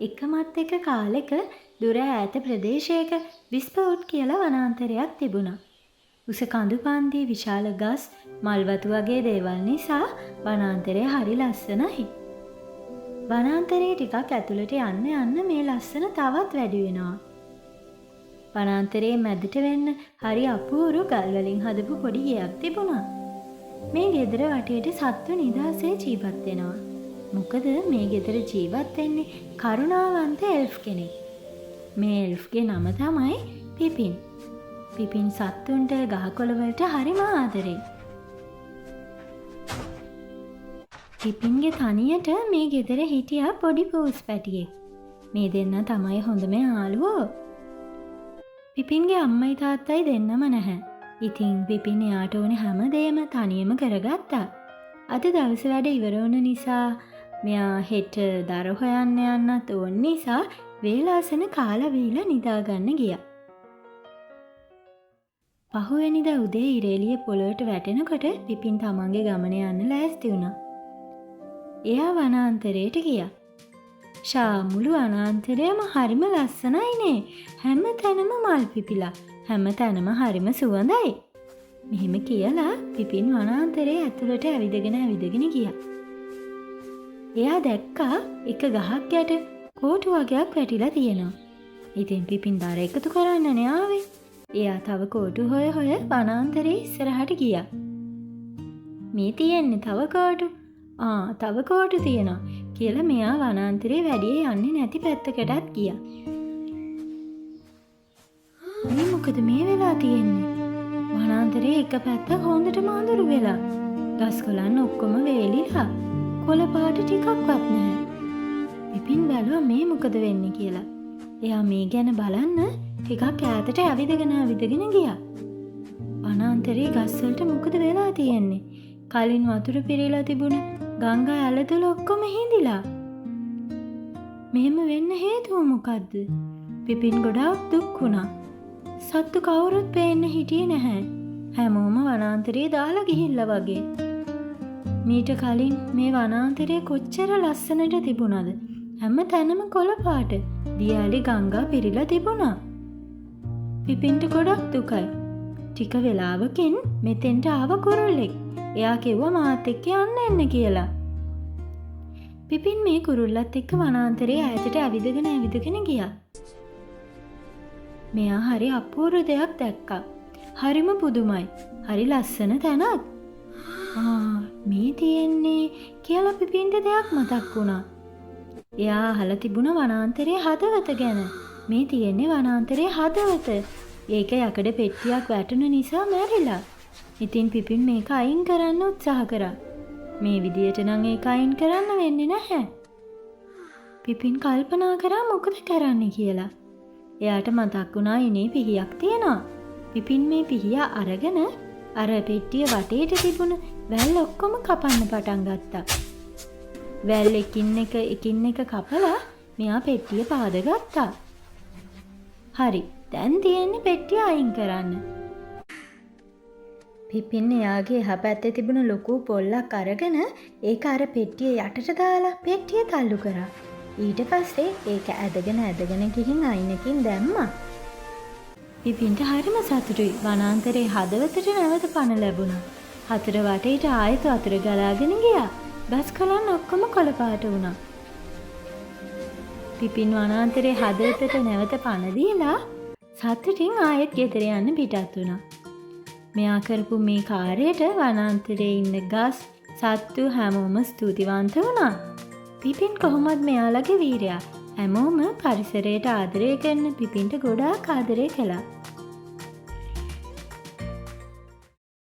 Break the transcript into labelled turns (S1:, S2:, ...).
S1: එකමත් එක කාලෙක දුර ඈත ප්‍රදේශයක විස්පවුට් කියලා වනාන්තරයක් තිබුණා. උස කඳු පන්දි විශාල ගස් මල්වතු වගේ දේවල් නිසා වනාන්තරය හරි ලස්සනයි. වනාන්තරයේ ටිකක් ඇතුළට යන්න යන්න මේ ලස්සන තවත් වැඩි වෙනවා. වනාන්තරයේ මැදට වෙන්න හරි අපූරු ගල් වලින් හදපු පොඩි ගෙයක් තිබුණා. මේ ගෙදර වටේට සත්තු නිදහසේ ජීවත් වෙනවා. මොකද මේ ගෙදර ජීවත් වෙන්නේ කරුණාවන්ත එල්ෆ් කෙනෙක්. මේ එල්ෆ්ගේ නම තමයි පිපින්. පිපින් සත්තුන්ට ගහකොළ වලට හරිම ආදරෙයි. පිපින්ගේ තනියට මේ ගෙදර හිටියා පොඩි පූස් පැටියෙක්. මේ දෙන්න තමයි හොඳම යාළුවෝ. පිපින්ගේ අම්මයි තාත්තයි දෙන්නම නැහැ. ඉතින් පිපින් එයාට ඕනේ හැමදේම තනියම කරගත්තා. අද දවස් වැඩ ඉවර වුණ නිසා මෙයා හෙට දර හොයන්න යන්නත් ඕන නිසා වේලාසන කාලා බීලා නිදා ගන්න ගියා. පහුවෙනිදා උදේ ඉරේලිය පොළොවට වැටෙනකොට පිපින් තමන්ගේ ගමන යන්න ලෑස්ති වුණා. එයා වනාන්තරයට ගියා. මුළු වනාන්තරයම හරිම ලස්සනයිනේ. හැම තැනම මල් පිපිලා. හැම තැනම හරිම සුවඳයි. මෙහෙම කියලා පිපින් වනාන්තරයේ ඇතුළට ඇවිදගෙන ගියා. එයා දැක්කා එක ගහක් යට කෝටු වගේක් වැටිලා තියෙනවා. ඉතින් පිපින් දර එකතු කරන්නනේ ආවේ. එයා තව කෝටු හොය වනාන්තරයේ ඉස්සරහට ගියා. මේ තියෙන්නේ තව කෝටු. තව කෝටු තියෙනවා කියලා මෙයා වනාන්තරේ වැඩි යන්නේ නැති පැත්තකටත් ගියා. මේ මොකද මේ වෙලා තියෙන්නේ? වනාන්තරේ එක පැත්තක් හොඳටම අඳුරු වෙලා. ගස් කොළන් ඔක්කොම වේලිලා. කොළ පාට ටිකක්වත් නැහැ. පිපින් බැලුවා මේ මොකද වෙන්නේ කියලා. එයා මේ ගැන බලන්න ටිකක් ඈතට ඇවිදගෙන ගියා. වනාන්තරේ ගස් වලට මොකද වෙලා තියෙන්නේ? කලින් වතුර පිරීලා තිබුණ ගංගා ඇලදොල ඔක්කොම හිඳිලා. මෙහෙම වෙන්න හේතුව මොකද්ද? පිපින් ගොඩාක් දුක් වුණා. සත්තු කවුරුත් පේන්න හිටියේ නැහැ. හැමෝම වනාන්තරේ දාලා ගිහිල්ලා වගේ. මීට කලින් මේ වනාන්තරේ කොච්චර ලස්සනට තිබුණාද? හැම තැනම කොළ පාට දියාලි ගංගා පිරීලා තිබුණා. පිපින්ට ගොඩක් දුකයි. ටික වෙලාවකින් මෙතෙන්ට ආව කුරුල්ලෙක්. එයා කිව්වා මාත් එක්ක යන්න කියලා. පිපින් මේ කුරුල්ලත් එක්ක වනාන්තරයේ ඈතට ඇවිදගෙන ගියා. මෙයා හරි අපූර්ව දෙයක් දැක්කා. හරිම පුදුමයි. හරි ලස්සන තැනක්. මේ තියෙන්නේ කියලා පිපින්ට දෙයක් මතක් වුණා. එයා අහලා තිබුණ වනාන්තරයේ හදවත ගැන. මේ තියෙන්නේ වනාන්තරයේ හදවත. ඒක යකඩ පෙට්ටියක් වැටුණ නිසා මැරිලා. ඉතින් පිපින් මේක අයින් කරන්න උත්සාහ කරා. මේ විදියට නම් ඒක අයින් කරන්න වෙන්නේ නැහැ. පිපින් කල්පනා කරා මොකද කරන්න කියලා. එයාට මතක් වුණා ඉනේ පිහියක් තියෙනවා. පිපින් මේ පිහිය අරගෙන අර පෙට්ටිය වටේට තිබුණ වැල් ඔක්කොම කපන්න පටන් ගත්තා. වැල් එකින් එක කපලා මෙයා පෙට්ටිය පාදගත්තා. හරි, දැන් තියෙන්නේ පෙට්ටිය අයින් කරන්න. පිපින් එයාගේ එහා පැත්තේ තිබුණ ලොකු පොල්ලක් අරගෙන ඒක අර පෙට්ටිය යටට දාලා පෙට්ටිය තල්ලු කරා. ඊට පස්සේ ඒක ඇදගෙන ගිහින් අයිනකින් දැම්මා. පිපින්ට හරිම සතුටුයි. වනාන්තරේ හදවතට නැවත පණ ලැබුණා. හතර වටේට ආයෙත් වතුර ගලාගෙන ගියා. ගස් කොළන් ඔක්කොම කොළ පාට වුණා. පිපින් වනාන්තරේ හදවතට නැවත පණ දීලා සතුටින් ආයෙත් ගෙදර යන්න පිටත් වුණා. මෙයා කරපු මේ කාර්යයට වනාන්තරයේ ඉන්න ගස් සත්තු හැමෝම ස්තුතිවන්ත වුණා. පිපින් කොහොමද මෙයාලගේ වීරයා. හැමෝම පරිසරයට ආදරය කරන පිපින්ට ගොඩාක් ආදරය කළා.